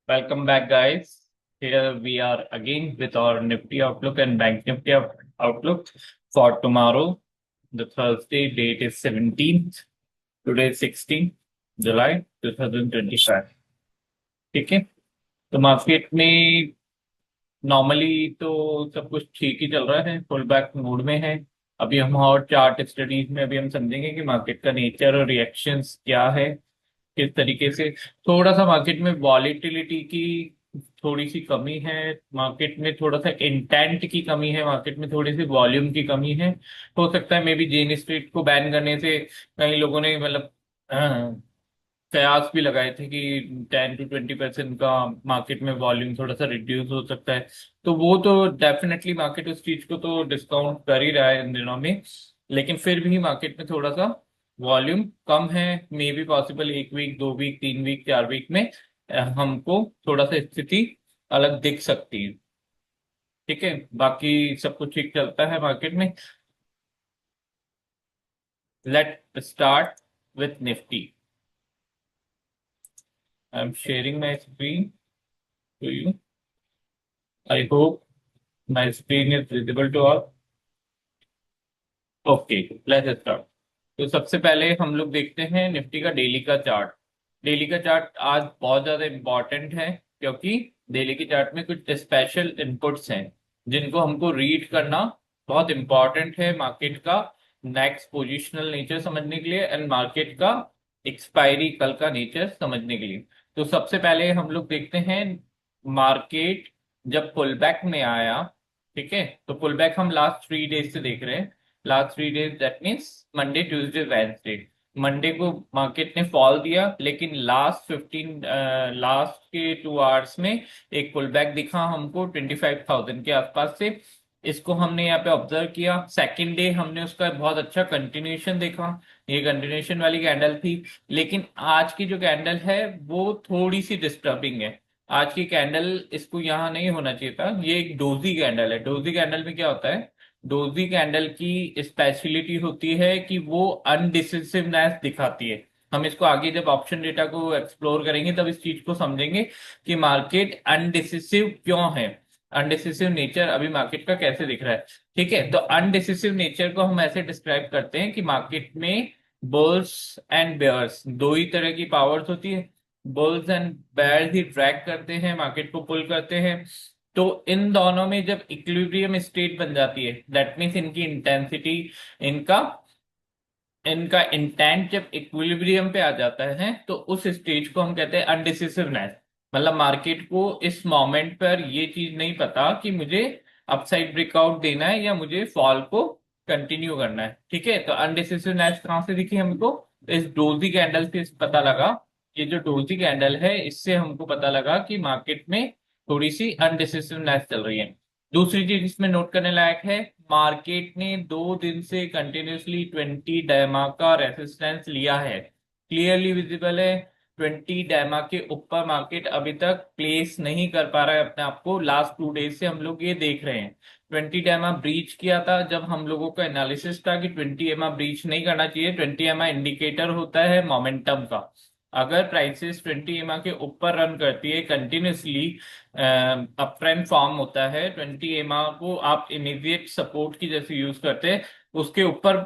Welcome back, guys. Here we are again with our Nifty outlook and Bank Nifty outlook for tomorrow. The Thursday date is 17th. Today is 16th July 2025. ठीक है, तो market में normally तो सब कुछ ठीक ही चल रहा है, पुल बैक मूड में है। अभी हम और चार्ट स्टडीज में अभी हम समझेंगे कि मार्केट का नेचर और रिएक्शंस क्या है, किस तरीके से। थोड़ा सा मार्केट में वॉलीटिलिटी की थोड़ी सी कमी है, मार्केट में थोड़ा सा इंटेंट की कमी है, मार्केट में थोड़ी सी वॉल्यूम की कमी है। हो सकता है मे बी जेन स्ट्रीट को बैन करने से कई लोगों ने मतलब कयास भी लगाए थे कि 10 to 20% का मार्केट में वॉल्यूम थोड़ा सा रिड्यूस हो सकता है। तो वो तो डेफिनेटली मार्केट उस चीज को तो डिस्काउंट कर ही रहा है इन दिनों में, लेकिन फिर भी मार्केट में थोड़ा सा वॉल्यूम कम है। May be possible 1 week, 2 week, 3 week, 4 week में हमको थोड़ा सा स्थिति अलग दिख सकती है। ठीक है, बाकी सब कुछ ठीक चलता है मार्केट में। Let start with Nifty. I am sharing my screen to you. I hope my screen is visible to all. Okay, let's start. तो सबसे पहले हम लोग देखते हैं निफ्टी का डेली का चार्ट। डेली का चार्ट आज बहुत ज्यादा इंपॉर्टेंट है, क्योंकि डेली के चार्ट में कुछ स्पेशल इनपुट्स हैं जिनको हमको रीड करना बहुत इंपॉर्टेंट है मार्केट का नेक्स्ट पोजिशनल नेचर समझने के लिए एंड मार्केट का एक्सपायरी कल का नेचर समझने के लिए। तो सबसे पहले हम लोग देखते हैं मार्केट जब पुल बैक में आया। ठीक है, तो पुल बैक हम लास्ट 3 डेज से देख रहे हैं। Last 3 days that means Monday, Tuesday, Wednesday. Monday को मार्केट ने फॉल दिया, लेकिन लास्ट के 2 आवर्स में एक पुल बैक दिखा हमको 25,000 के आसपास से। इसको हमने यहाँ पे ऑब्जर्व किया। सेकेंड डे हमने उसका बहुत अच्छा कंटिन्यूएशन देखा, ये कंटिन्यूएशन वाली कैंडल थी। लेकिन आज की जो कैंडल है वो थोड़ी सी डिस्टर्बिंग है। आज की कैंडल, इसको यहाँ नहीं होना चाहिए था। ये एक डोजी कैंडल है। डोजी कैंडल में क्या होता है, डोजी कैंडल की स्पेशलिटी होती है कि वो अनडिसिसिवनेस दिखाती है। हम इसको आगे जब ऑप्शन डेटा को एक्सप्लोर करेंगे तब इस चीज को समझेंगे कि मार्केट अनडिसिसिव क्यों है, अनडिसिसिव नेचर अभी मार्केट का कैसे दिख रहा है। ठीक है, तो अनडिसिसिव नेचर को हम ऐसे डिस्क्राइब करते हैं कि मार्केट में बुल्स एंड बेयर्स दो ही तरह की पावर्स होती है। बुल्स एंड बेयर्स ही ट्रैक करते हैं, मार्केट को पुल करते हैं। तो इन दोनों में जब इक्विलिब्रियम स्टेट बन जाती है, दैट मीन्स इनकी इंटेंसिटी, इनका इनका इंटेंट जब इक्विलिब्रियम पे आ जाता है, तो उस स्टेज को हम कहते हैं अनडिसिसिवनेस। मतलब मार्केट को इस मोमेंट पर ये चीज नहीं पता कि मुझे अपसाइड ब्रेकआउट देना है या मुझे फॉल को कंटिन्यू करना है। ठीक है, तो अनडिसिसिवनेस कहाँ से दिखी हमको, तो इस डोजी कैंडल से पता लगा। ये जो डोजी कैंडल है, इससे हमको पता लगा कि मार्केट में थोड़ी सी अनडिसिसिवनेस चल रही है। दूसरी चीज इसमें नोट करने लायक है, मार्केट ने 2 दिन से कंटिन्यूसली 20 डेमा का रेसिस्टेंस लिया है, क्लियरली विजिबल है। 20 डेमा के ऊपर मार्केट अभी तक प्लेस नहीं कर पा रहा है अपने आप को। लास्ट 2 डेज से हम लोग ये देख रहे हैं। 20 डेमा ब्रीच किया था जब हम लोगों का एनालिसिस था कि 20 एमा ब्रीच नहीं करना चाहिए। 20 एमा इंडिकेटर होता है मोमेंटम का। अगर प्राइसेस 20 एमा के ऊपर रन करती है कंटिन्यूसली, अप ट्रेंड फॉर्म होता है, 20 एमा को आप इमीडिएट सपोर्ट की जैसे यूज करते हैं, उसके ऊपर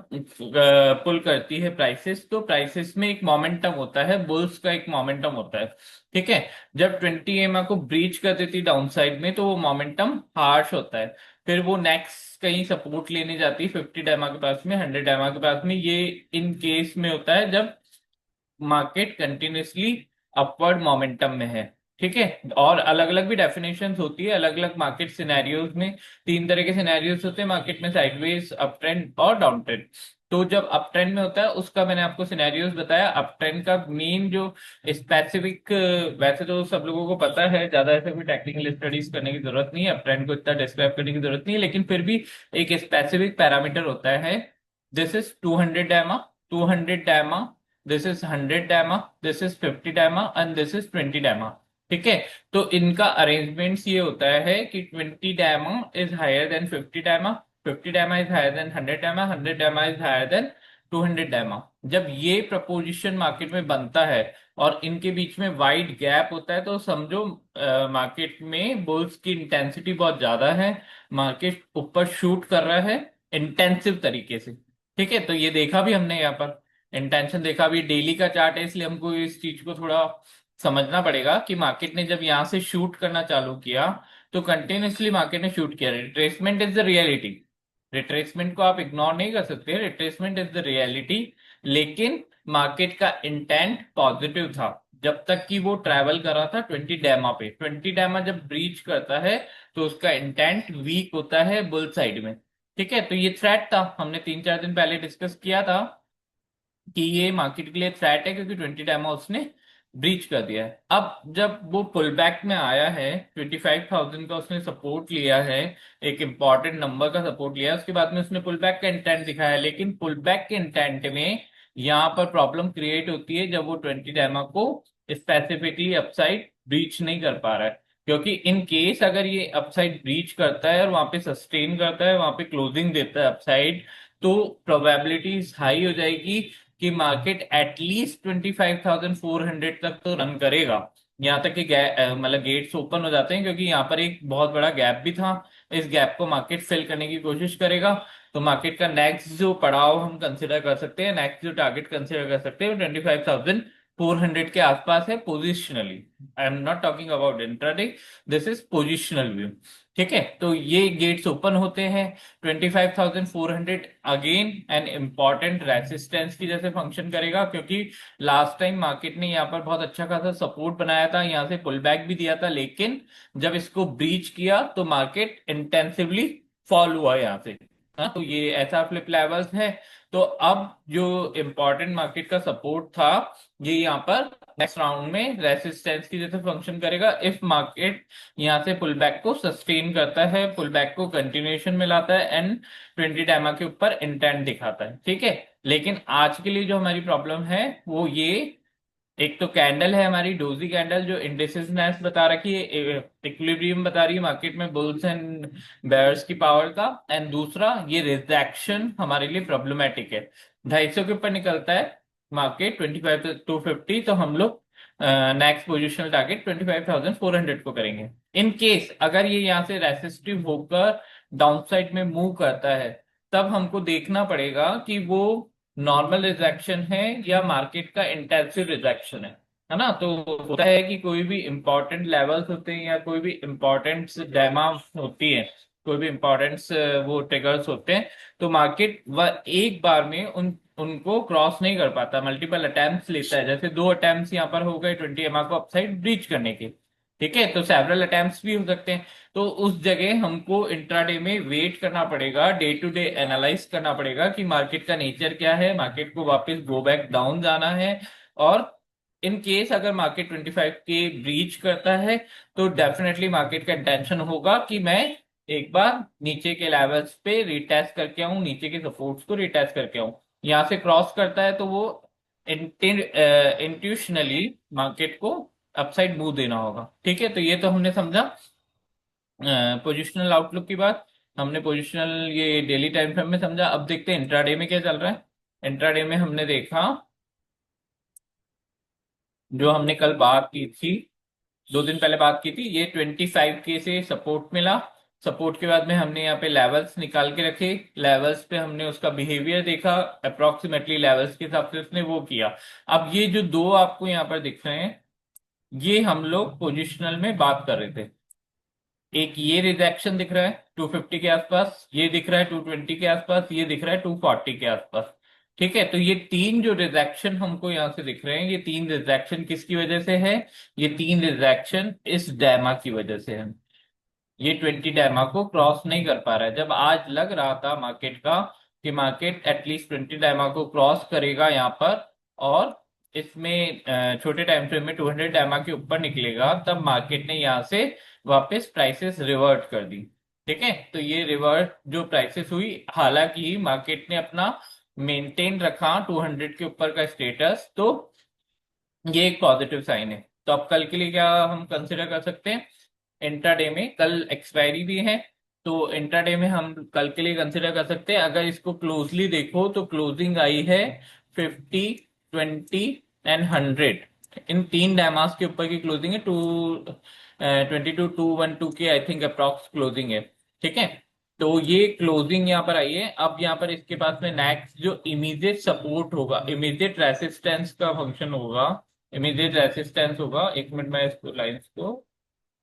पुल करती है प्राइसेस, तो प्राइसेस में एक मोमेंटम होता है, बुल्स का एक मोमेंटम होता है। ठीक है, जब 20 एमा को ब्रीच कर देती है डाउन साइड में, तो वो मोमेंटम हार्श होता है। फिर वो नेक्स्ट कहीं सपोर्ट लेने जाती है 50 डेमा के पास में, 100 डेमा के पास में। ये इन केस में होता है जब मार्केट कंटिन्यूसली अपवर्ड मोमेंटम में है। ठीक है, और अलग अलग भी डेफिनेशंस होती है अलग अलग मार्केट सिनेरियोज में। 3 तरह के सिनेरियोज होते हैं मार्केट में, साइडवेज, अप ट्रेंड और डाउन ट्रेंड। तो जब अप ट्रेंड में होता है उसका मैंने आपको सिनेरियोज बताया। अप ट्रेंड का मेन जो स्पेसिफिक, वैसे तो सब लोगों को पता है, ज्यादा ऐसे कोई टेक्निकल स्टडीज करने की जरूरत नहीं है, अप ट्रेंड को इतना डिस्क्राइब करने की जरूरत नहीं है, लेकिन फिर भी एक स्पेसिफिक पैरामीटर होता है। दिस इज 200 डेमा, 200 डेमा, दिस इज 100 डेमा, दिस इज 50 डेमा एंड दिस इज 20 डेमा। ठीक है, तो इनका अरेंजमेंट्स ये होता है कि 20 डेमा इज हायर देन 50 डेमा, 50 डेमा इज हायर देन 100 डेमा, 100 डेमा इज हायर देन 200 डेमा। जब ये प्रपोजिशन मार्केट में बनता है, और इनके बीच में वाइड गैप होता है, तो समझो मार्केट में बुल्स की इंटेंसिटी बहुत ज्यादा है, मार्केट ऊपर शूट कर रहा है इंटेंसिव तरीके से। ठीक है, तो ये देखा भी हमने यहाँ पर, इंटेंशन देखा भी। डेली का चार्ट है, इसलिए हमको इस चीज को थोड़ा समझना पड़ेगा कि मार्केट ने जब यहाँ से शूट करना चालू किया तो कंटिन्यूसली मार्केट ने शूट किया। Retracement is the reality, retracement को आप इग्नोर नहीं कर सकते, रिट्रेसमेंट इज द रियलिटी। लेकिन मार्केट का इंटेंट पॉजिटिव था जब तक कि वो ट्रैवल कर रहा था 20 डैमा पे। 20 डैमा जब ब्रीच करता है तो उसका इंटेंट वीक होता है बुल साइड में। ठीक है, तो ये थ्रेट था, हमने 3-4 दिन पहले डिस्कस किया था कि ये मार्केट के लिए थ्रेट है, क्योंकि 20 डैमा उसने ब्रीच कर दिया है। अब जब वो पुल बैक में आया है, 25,000 का उसने सपोर्ट लिया है, एक इंपॉर्टेंट नंबर का सपोर्ट लिया है, उसके बाद में उसने पुल बैक का इंटेंट दिखाया है। लेकिन पुल बैक के इंटेंट में यहाँ पर प्रॉब्लम क्रिएट होती है जब वो 20 डैमा को स्पेसिफिकली अपसाइड ब्रीच नहीं कर पा रहा है। क्योंकि इन केस अगर ये अपसाइड ब्रीच करता है और वहां पे सस्टेन करता है, वहां पे क्लोजिंग देता है अपसाइड, तो प्रोबेबिलिटीज हाई हो जाएगी कि मार्केट एटलीस्ट 25,400 तक तो रन करेगा। यहाँ तक कि मतलब गेट्स ओपन हो जाते हैं, क्योंकि यहाँ पर एक बहुत बड़ा गैप भी था। इस गैप को मार्केट फिल करने की कोशिश करेगा। तो मार्केट का नेक्स्ट जो पड़ाव हम कंसिडर कर सकते हैं, नेक्स्ट जो टारगेट कंसिडर कर सकते हैं, वो 25,400 के आसपास है positionally. I am not talking about intraday, this is positional view. ठीक है, तो ये गेट्स ओपन होते हैं 25,400 अगेन एन इम्पॉर्टेंट रेसिस्टेंस की जैसे फंक्शन करेगा, क्योंकि लास्ट टाइम मार्केट ने यहाँ पर बहुत अच्छा खासा सपोर्ट बनाया था, यहाँ से पुल बैक भी दिया था, लेकिन जब इसको ब्रीच किया तो मार्केट इंटेंसिवली फॉल हुआ यहाँ से। हाँ, तो ये ऐसा फ्लिप लेवल्स है। तो अब जो इम्पोर्टेंट मार्केट का सपोर्ट था, ये यहाँ पर नेक्स्ट राउंड में रेसिस्टेंस की जैसे फंक्शन करेगा। इफ मार्केट यहाँ से पुल बैक को सस्टेन करता है, पुल बैक को कंटिन्यूएशन में लाता है एंड 20 डैमा के ऊपर इंटेंट दिखाता है। ठीक है, लेकिन आज के लिए जो हमारी प्रॉब्लम है वो ये, एक तो कैंडल है हमारी डोजी कैंडल जो इंडिसिसनेस बता रखी है, इक्विलिब्रियम बता रही है मार्केट में बुल्स एंड बेयर्स की पावर का। एंड दूसरा ये रिजेक्शन हमारे लिए प्रॉब्लमेटिक है। 250 के ऊपर निकलता है मार्केट 25,250, तो हम लोग नेक्स्ट पोजिशनल टारगेट 25,400 को करेंगे। इन केस अगर ये यहाँ से रेसिस्टिव होकर डाउनसाइड में मूव करता है, तब हमको देखना पड़ेगा कि वो नॉर्मल रिजेक्शन है या मार्केट का इंटेंसिव रिजेक्शन है ना। तो होता है कि कोई भी इंपॉर्टेंट लेवल्स होते हैं या कोई भी इंपॉर्टेंट डेमा होती है, कोई भी इंपॉर्टेंट वो ट्रिगर्स होते हैं, तो मार्केट वह एक बार में उनको क्रॉस नहीं कर पाता, मल्टीपल अटेम्प्ट्स लेता है। जैसे 2 अटेम्प्ट्स यहाँ पर हो गए 20 MA को अपसाइड ब्रीच करने के। ठीक है, तो सेवरल अटेम्प्ट्स भी हो सकते हैं। तो उस जगह हमको इंट्राडे में वेट करना पड़ेगा, डे टू डे एनालाइज करना पड़ेगा कि मार्केट का नेचर क्या है, मार्केट को वापस गो बैक डाउन जाना है। और इन केस अगर मार्केट 25 के ब्रीच करता है तो डेफिनेटली मार्केट का इंटेंशन होगा कि मैं एक बार नीचे के लेवल्स पे रिटेस्ट करके आऊं, नीचे के सपोर्ट्स को रिटेस्ट करके आऊं। यहां से क्रॉस करता है तो वो इंट्यूशनली मार्केट को अपसाइड मूव देना होगा। ठीक है, तो ये तो हमने समझा पोजिशनल आउटलुक की बात, हमने पोजिशनल ये डेली टाइम फ्रेम में समझा। अब देखते हैं इंट्राडे में क्या चल रहा है। इंट्राडे में हमने देखा, जो हमने कल बात की थी, 2 दिन पहले बात की थी, ये 25 के से सपोर्ट मिला। सपोर्ट के बाद में हमने यहाँ पे लेवल्स निकाल के रखे, लेवल्स पे हमने उसका बिहेवियर देखा, अप्रोक्सीमेटली लेवल्स के हिसाब से उसने वो किया। अब ये जो दो आपको यहाँ पर दिख रहे हैं, ये हम लोग पोजिशनल में बात कर रहे थे। एक ये रिजेक्शन दिख रहा है 250 के आसपास, ये दिख रहा है 220 के आसपास, ये दिख रहा है 240 के आसपास। ठीक है, तो ये तीन जो रिजेक्शन हमको यहाँ से दिख रहे हैं, ये तीन रिजेक्शन किसकी वजह से है? ये तीन रिजेक्शन इस डैमा की वजह से है। ये 20 डैमा को क्रॉस नहीं कर पा रहा है। जब आज लग रहा था मार्केट का कि मार्केट एटलीस्ट 20 डैमा को क्रॉस करेगा यहाँ पर, और इसमें छोटे टाइम फ्रेम में 200 डैमा के ऊपर निकलेगा, तब मार्केट ने यहाँ से वापस प्राइसेस रिवर्ट कर दी। ठीक है, तो ये रिवर्ट जो प्राइसेस हुई, हालांकि मार्केट ने अपना मेंटेन रखा 200 के ऊपर का स्टेटस, तो ये एक पॉजिटिव साइन है। तो अब कल के लिए क्या हम कंसिडर कर सकते हैं? इंट्राडे में कल एक्सपायरी भी है, तो इंट्राडे में हम कल के लिए कंसिडर कर सकते हैं। अगर इसको क्लोजली देखो तो क्लोजिंग आई है 50, 20 एंड 100। इन तीन डायमास के ऊपर की क्लोजिंग है 22,212 की आई थिंक अप्रॉक्स क्लोजिंग है। ठीक है, तो ये क्लोजिंग यहाँ पर आई है। अब यहाँ पर इसके पास में नेक्स्ट जो इमीडिएट सपोर्ट होगा, इमीडिएट रेसिस्टेंस का फंक्शन होगा, इमीडिएट रेसिस्टेंस होगा। एक मिनट में इस लाइंस को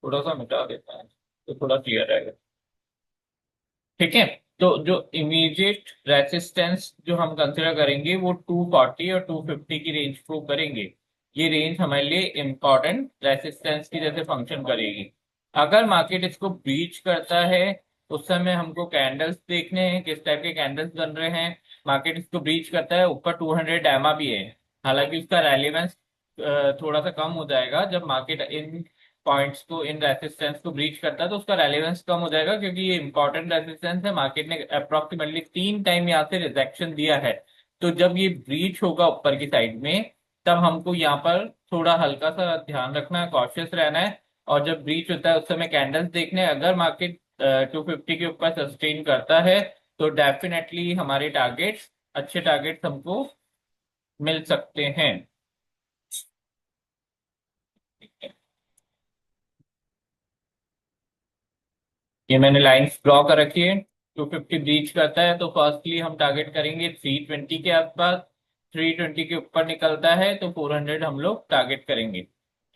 थोड़ा सा मिटा देता है तो थोड़ा क्लियर रहेगा। ठीक है, तो जो इमीडिएट रेसिस्टेंस जो हम कंसिडर करेंगे वो 240 और 250 की रेंज को करेंगे। ये रेंज हमारे लिए इंपॉर्टेंट रेसिस्टेंस की जैसे फंक्शन करेगी। अगर मार्केट इसको ब्रीच करता है उस समय हमको कैंडल्स देखने हैं, किस टाइप के कैंडल्स बन रहे हैं। मार्केट इसको ब्रीच करता है, ऊपर 200 एमा भी है, हालांकि उसका रेलेवेंस थोड़ा सा कम हो जाएगा। जब मार्केट इन पॉइंट्स को, इन रेसिस्टेंस को ब्रीच करता है तो उसका रेलेवेंस कम हो जाएगा, क्योंकि ये इंपॉर्टेंट रेसिस्टेंस है। मार्केट ने अप्रोक्सीमेटली 3 टाइम यहाँ से रिजेक्शन दिया है। तो जब ये ब्रीच होगा ऊपर की साइड में, तब हमको यहाँ पर थोड़ा हल्का सा ध्यान रखना है, कॉशियस रहना है। और जब ब्रीच होता है उस समय कैंडल्स देखने हैं। अगर मार्केट 250 के ऊपर सस्टेन करता है तो डेफिनेटली हमारे टारगेट्स, अच्छे टारगेट्स हमको मिल सकते हैं। ये मैंने लाइंस ड्रॉ कर रखी है। 250 ब्रीच करता है तो फर्स्टली हम टारगेट करेंगे 320 के आसपास। 320 के ऊपर निकलता है तो 400 हम लोग टारगेट करेंगे।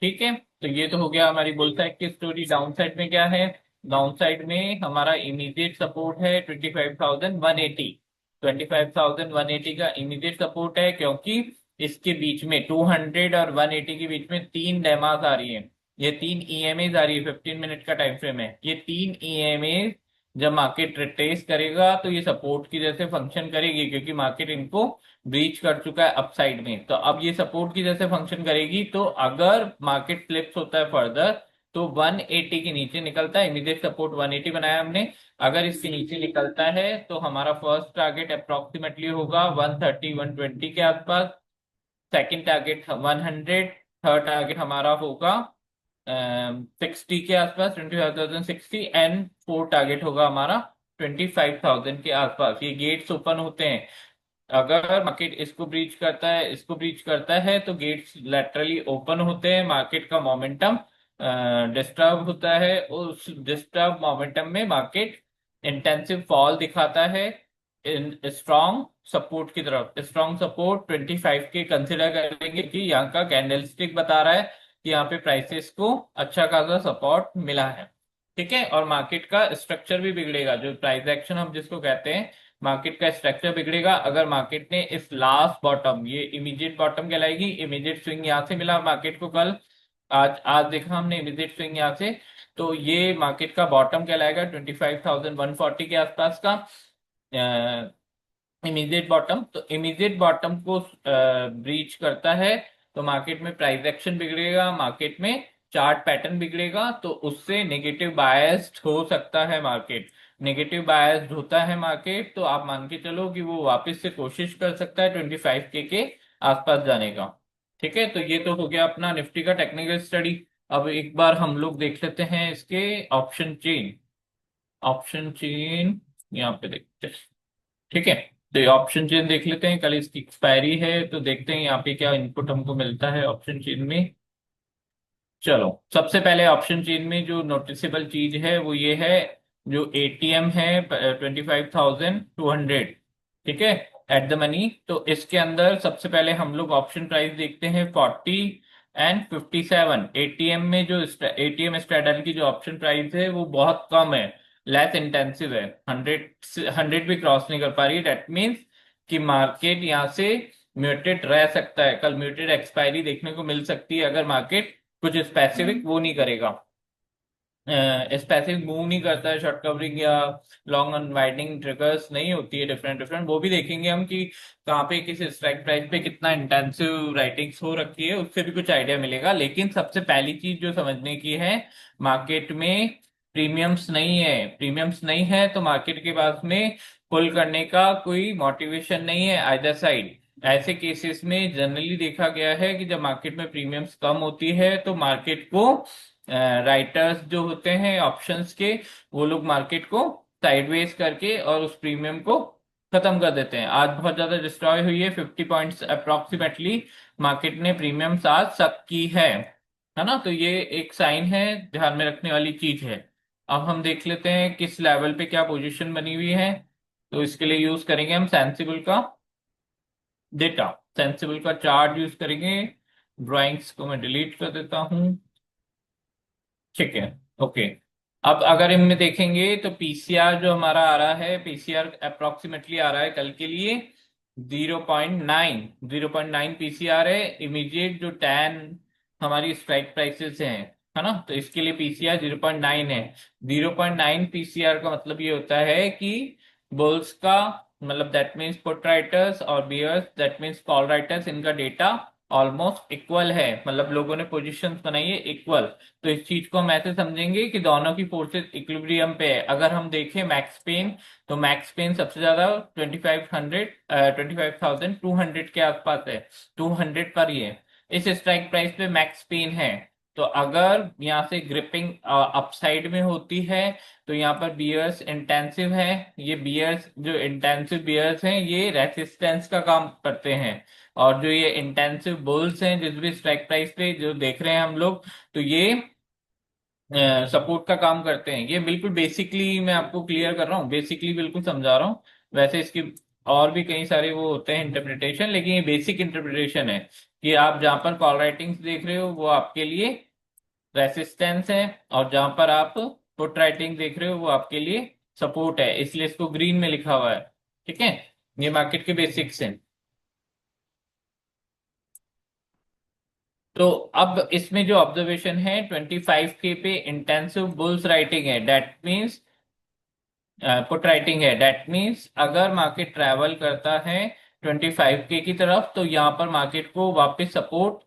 ठीक है, तो ये तो हो गया हमारी बुल साइड की स्टोरी। डाउन साइड में क्या है? डाउन साइड में हमारा इमीडिएट सपोर्ट है 25,180। 25,180 का इमीडिएट सपोर्ट है, क्योंकि इसके बीच में 200 और 180 के बीच में तीन डेमास आ रही है। ये तीन ईएमएज आ रही है, 15 मिनट का टाइम फ्रेम है। ये तीन ईएमएज जब मार्केट रिट्रेस करेगा तो ये सपोर्ट की जैसे फंक्शन करेगी, क्योंकि मार्केट इनको ब्रीच कर चुका है अपसाइड में। तो अब ये सपोर्ट की जैसे फंक्शन करेगी। तो अगर मार्केट फ्लिप्स होता है फर्दर तो 180 के नीचे निकलता है, इमीडिएट सपोर्ट 180 बनाया हमने। अगर इसके नीचे निकलता है तो हमारा फर्स्ट टारगेट अप्रोक्सीमेटली होगा 130 120 के आसपास। Second target 100। थर्ड टारगेट हमारा होगा 60 के आसपास, 25,060। एंड फोर्थ टारगेट होगा हमारा 25,000 के आसपास। ये गेट्स ओपन होते हैं। अगर मार्केट इसको ब्रीच करता है, इसको ब्रीच करता है, तो गेट्स लेटरली ओपन होते हैं, मार्केट का मोमेंटम डिस्टर्ब होता है। उस डिस्टर्ब मोमेंटम में मार्केट इंटेंसिव फॉल दिखाता है इन स्ट्रॉन्ग सपोर्ट की तरफ। स्ट्रॉन्ग सपोर्ट 25 के कंसिडर करेंगे कि यहाँ का कैंडलस्टिक बता रहा है कि यहाँ पे प्राइसेस को अच्छा खासा सपोर्ट मिला है। ठीक है, और मार्केट का स्ट्रक्चर भी बिगड़ेगा, जो प्राइस एक्शन हम जिसको कहते हैं, मार्केट का स्ट्रक्चर बिगड़ेगा अगर मार्केट ने इस लास्ट बॉटम, ये इमीडिएट बॉटम कहलाएगी, इमीडिएट स्विंग यहाँ से मिला मार्केट को कल, आज आज देखा हमने इमीडिएट स्विंग यहाँ से, तो ये मार्केट का बॉटम कहलाएगा 25,140 के आसपास का इमीडिएट बॉटम। तो इमीडिएट बॉटम को ब्रीच करता है तो मार्केट में प्राइस एक्शन बिगड़ेगा, मार्केट में चार्ट पैटर्न बिगड़ेगा, तो उससे नेगेटिव बायस्ड हो सकता है मार्केट। नेगेटिव बायस्ड होता है मार्केट तो आप मान के चलो कि वो वापस से कोशिश कर सकता है 25 के आसपास जाने का। ठीक है, तो ये तो हो गया अपना निफ्टी का टेक्निकल स्टडी। अब एक बार हम लोग देख लेते हैं इसके ऑप्शन चेन। ऑप्शन चेन यहाँ पे देखते हैं। ठीक है, तो ये ऑप्शन चेन देख लेते हैं। कल इसकी एक्सपायरी है तो देखते हैं यहाँ पे क्या इनपुट हमको मिलता है ऑप्शन चेन में। चलो, सबसे पहले ऑप्शन चेन में जो नोटिसेबल चीज है वो ये है, जो एटीएम है 25,200। ठीक है, एट द मनी। तो इसके अंदर सबसे पहले हम लोग ऑप्शन प्राइस देखते हैं 40 एंड 57। एटीएम में जो एटीएम स्ट्रेडल की जो ऑप्शन प्राइस है वो बहुत कम है, लेस इंटेंसिव है। 100 भी क्रॉस नहीं कर पा रही है। डेट मीन्स कि मार्केट यहाँ से म्यूटेड रह सकता है, कल म्यूटेड एक्सपायरी देखने को मिल सकती है अगर मार्केट कुछ स्पेसिफिक वो नहीं करेगा, स्पेसिफिक मूव नहीं करता है। शॉर्ट कवरिंग या लॉन्ग अनवाइडिंग ट्रिगर्स नहीं होती है, डिफरेंट डिफरेंट, वो भी देखेंगे हम कि कहाँ पे किस स्ट्राइक प्राइस पे कितना इंटेंसिव राइटिंग्स हो रखी है, उससे भी कुछ आइडिया मिलेगा। लेकिन सबसे पहली चीज जो समझने की है, मार्केट में प्रीमियम्स नहीं है। प्रीमियम्स नहीं है तो मार्केट के पास में पुल करने का कोई मोटिवेशन नहीं है आइदर साइड। ऐसे केसेस में जनरली देखा गया है कि जब मार्केट में प्रीमियम्स कम होती है तो मार्केट को राइटर्स जो होते हैं ऑप्शंस के, वो लोग मार्केट को साइडवेज करके और उस प्रीमियम को खत्म कर देते हैं। आज बहुत ज्यादा डिस्ट्रॉय हुई है, 50 पॉइंट्स अप्रोक्सीमेटली मार्केट ने प्रीमियम आज सक की है ना। तो ये एक साइन है, ध्यान में रखने वाली चीज है। अब हम देख लेते हैं किस लेवल पे क्या पोजीशन बनी हुई है। तो इसके लिए यूज करेंगे हम सेंसिबल का डेटा, सेंसिबल का चार्ट यूज करेंगे। ड्राइंग्स को मैं डिलीट कर देता हूं। ठीक है, ओके। अब अगर इनमें देखेंगे तो पीसीआर जो हमारा आ रहा है, पीसीआर अप्रोक्सीमेटली आ रहा है कल के लिए 0.9 पीसीआर है। इमीडिएट जो 10 हमारी स्ट्राइक प्राइसेस हैं, है ना, तो इसके लिए पीसीआर 0.9 है। 0.9 पीसीआर का मतलब ये होता है कि बुल्स का, मतलब दैट मीन्स पुट राइटर्स, और bears that means call writers, इनका डेटा ऑलमोस्ट इक्वल है, मतलब लोगों ने पोजीशंस बनाई है इक्वल। तो इस चीज को हम ऐसे समझेंगे कि दोनों की फोर्सेस इक्विलिब्रियम पे है। अगर हम देखें मैक्स पेन, तो मैक्स पेन सबसे ज्यादा 25,200 के आसपास है, 200 पर ही है। इस स्ट्राइक प्राइस पे मैक्स पेन है। तो अगर यहाँ से ग्रिपिंग अपसाइड में होती है, तो यहाँ पर बियर्स इंटेंसिव है। ये बियर्स, जो इंटेंसिव बियर्स हैं, ये रेसिस्टेंस का काम करते हैं। और जो ये इंटेंसिव बुल्स हैं जिस भी स्ट्राइक प्राइस पे जो देख रहे हैं हम लोग, तो ये सपोर्ट का काम करते हैं। ये बिल्कुल बेसिकली मैं आपको क्लियर कर रहा हूँ, बेसिकली बिल्कुल समझा रहा हूँ। वैसे इसकी और भी कई सारे वो होते हैं इंटरप्रिटेशन, लेकिन ये बेसिक इंटरप्रिटेशन है कि आप जहां पर कॉल राइटिंग्स देख रहे हो वो आपके लिए रेसिस्टेंस है, और जहां पर आप पुट राइटिंग देख रहे हो वो आपके लिए सपोर्ट है, इसलिए इसको ग्रीन में लिखा हुआ है। ठीक है, ये मार्केट के बेसिक्स हैं। तो अब इसमें जो ऑब्जर्वेशन है, 25K पे इंटेंसिव बुल्स राइटिंग है, दैट मीन्स पुट राइटिंग है, दैट मीन्स अगर मार्केट ट्रैवल करता है 25K की तरफ, तो यहाँ पर मार्केट को वापस सपोर्ट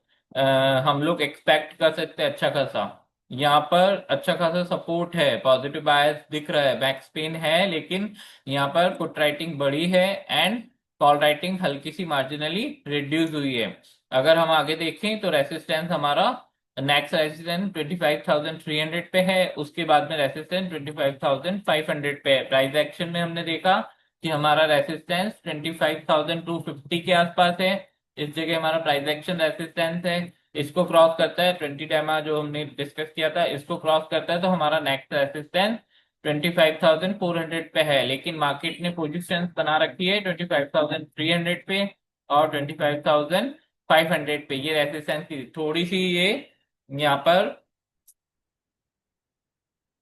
हम लोग एक्सपेक्ट कर सकते हैं अच्छा खासा। यहाँ पर अच्छा खासा सपोर्ट है, पॉजिटिव बायस दिख रहा है, बैक स्पिन है, लेकिन यहाँ पर पुट राइटिंग बड़ी है एंड कॉल राइटिंग हल्की सी मार्जिनली रिड्यूस हुई है। अगर हम आगे देखें तो रेसिस्टेंस हमारा, नेक्स्ट रेजिस्टेंस 25,300 पे है, उसके बाद में रेजिस्टेंस 25,500 पे है। प्राइस एक्शन में हमने देखा कि हमारा रेजिस्टेंस 25,250 के आसपास है। इस जगह हमारा प्राइस एक्शन रेजिस्टेंस है। इसको क्रॉस करता है 20 डेमा जो हमने डिस्कस किया था, इसको क्रॉस करता है तो हमारा नेक्स्ट रेजिस्टेंस 25,400 पे है। लेकिन मार्केट ने पोजिशन बना रखी है 25,300 पे और 25,500 पे। ये रेजिस्टेंस की थोड़ी सी ये यहाँ पर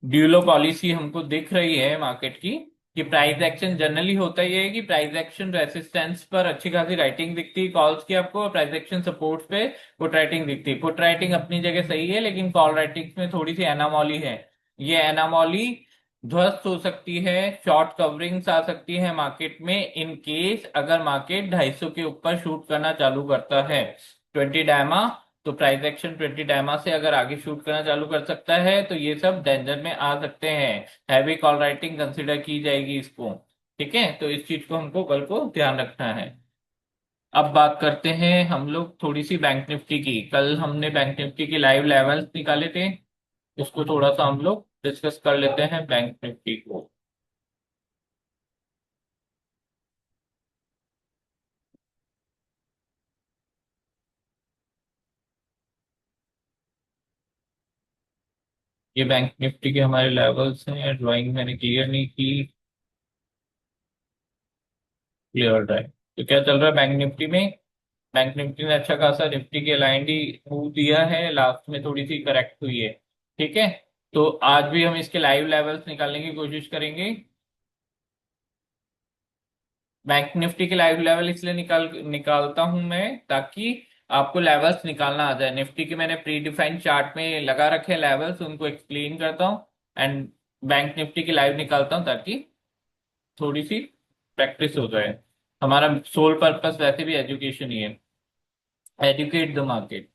ड्यूलो पॉलिसी हमको दिख रही है मार्केट की, कि प्राइस एक्शन जनरली होता ही है कि प्राइस एक्शन रेसिस्टेंस पर अच्छी खासी राइटिंग दिखती है कॉल्स की आपको, और प्राइस एक्शन सपोर्ट पे पुट राइटिंग दिखती है। पुट राइटिंग अपनी जगह सही है, लेकिन कॉल राइटिंग में थोड़ी सी एनामोली है। ये एनामोली ध्वस्त हो सकती है, शॉर्ट कवरिंग्स आ सकती है मार्केट में, इन केस अगर मार्केट 250 के ऊपर शूट करना चालू करता है 20 डायमा। तो प्राइस एक्शन 20 डायमा से अगर आगे शूट करना चालू कर सकता है, तो ये सब डेंजर में आ सकते हैं। हैवी कॉल राइटिंग कंसिडर की जाएगी इसको। ठीक है, तो इस चीज को हमको कल को ध्यान रखना है। अब बात करते हैं हम लोग थोड़ी सी बैंक निफ्टी की। कल हमने बैंक निफ्टी के लाइव लेवल्स निकाले थे, उसको थोड़ा सा हम लोग डिस्कस कर लेते हैं बैंक निफ्टी को। ये बैंक निफ्टी के हमारे लेवल्स हैं, ड्राइंग मैंने क्लियर नहीं की। Clear drawing. तो क्या चल रहा है बैंक निफ्टी में? बैंक निफ्टी ने अच्छा खासा निफ्टी के अलाइंड ही मूव दिया है, लास्ट में थोड़ी सी करेक्ट हुई है। ठीक है, तो आज भी हम इसके लाइव लेवल्स निकालने की कोशिश करेंगे। बैंक निफ्टी के लाइव लेवल इसलिए निकालता हूं मैं, ताकि आपको लेवल्स निकालना आ जाए। निफ्टी के मैंने प्री डिफाइंड चार्ट में लगा रखे लेवल्स, उनको एक्सप्लेन करता हूँ एंड बैंक निफ्टी की लाइव निकालता हूँ, ताकि थोड़ी सी प्रैक्टिस हो जाए। हमारा सोल पर्पस वैसे भी एजुकेशन ही है, एजुकेट द मार्केट।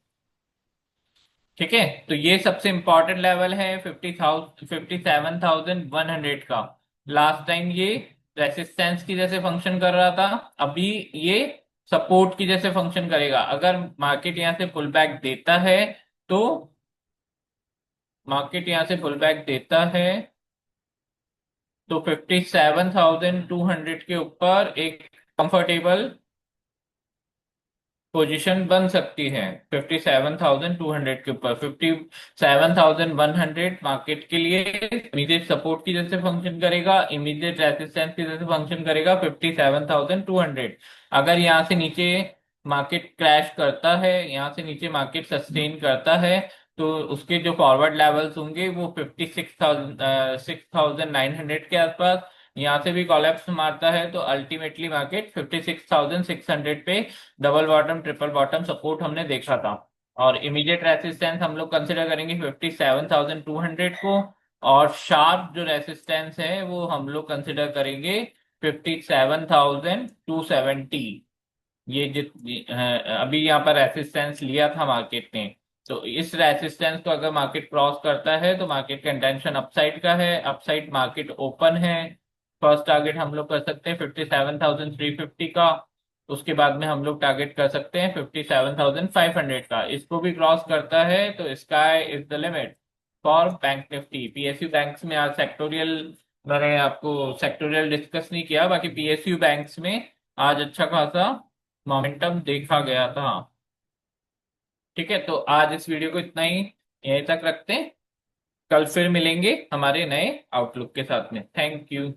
ठीक है, तो ये सबसे इंपॉर्टेंट लेवल है 57,100 का। लास्ट टाइम ये रेसिस्टेंस की जैसे फंक्शन कर रहा था, अभी ये सपोर्ट की जैसे फंक्शन करेगा। अगर मार्केट यहाँ से पुल बैक देता है, तो मार्केट यहाँ से पुल बैक देता है तो 57,200 के ऊपर एक कंफर्टेबल पोजीशन बन सकती है। 57,200 के ऊपर 57,100 मार्केट के लिए इमीडिएट सपोर्ट की जैसे फंक्शन करेगा, इमीडिएट रेजिस्टेंस की जैसे फंक्शन करेगा 57,200। अगर यहाँ से नीचे मार्केट क्रैश करता है, यहाँ से नीचे मार्केट सस्टेन करता है, तो उसके जो फॉरवर्ड लेवल्स होंगे वो 6,900 के आसपास। यहाँ से भी कॉलेप्स मारता है तो अल्टीमेटली मार्केट 56,600 पे double bottom triple bottom support हमने देखा था। और इमीडिएट रेसिस्टेंस हम लोग कंसिडर करेंगे 57,200 को। और शार्प जो रेसिस्टेंस है वो हम लोग कंसिडर करेंगे 57,270। ये अभी यहाँ पर रेसिस्टेंस लिया था मार्केट ने, तो इस रेसिस्टेंस को अगर मार्केट क्रॉस करता है तो मार्केट का इंटेंशन अपसाइड का है, अपसाइड मार्केट ओपन है। फर्स्ट टारगेट हम लोग कर सकते हैं 57,350 का। उसके बाद में हम लोग टारगेट कर सकते हैं 57,500 का। इसको भी क्रॉस करता है तो sky is the limit for bank Nifty. PSU banks में आज सेक्टोरियल, मैंने आपको सेक्टोरियल डिस्कस नहीं किया, बाकी पीएसयू बैंक्स में आज अच्छा खासा मोमेंटम देखा गया था। ठीक है, तो आज इस वीडियो को इतना ही यहीं तक रखते हैं। कल फिर मिलेंगे हमारे नए आउटलुक के साथ में। Thank you.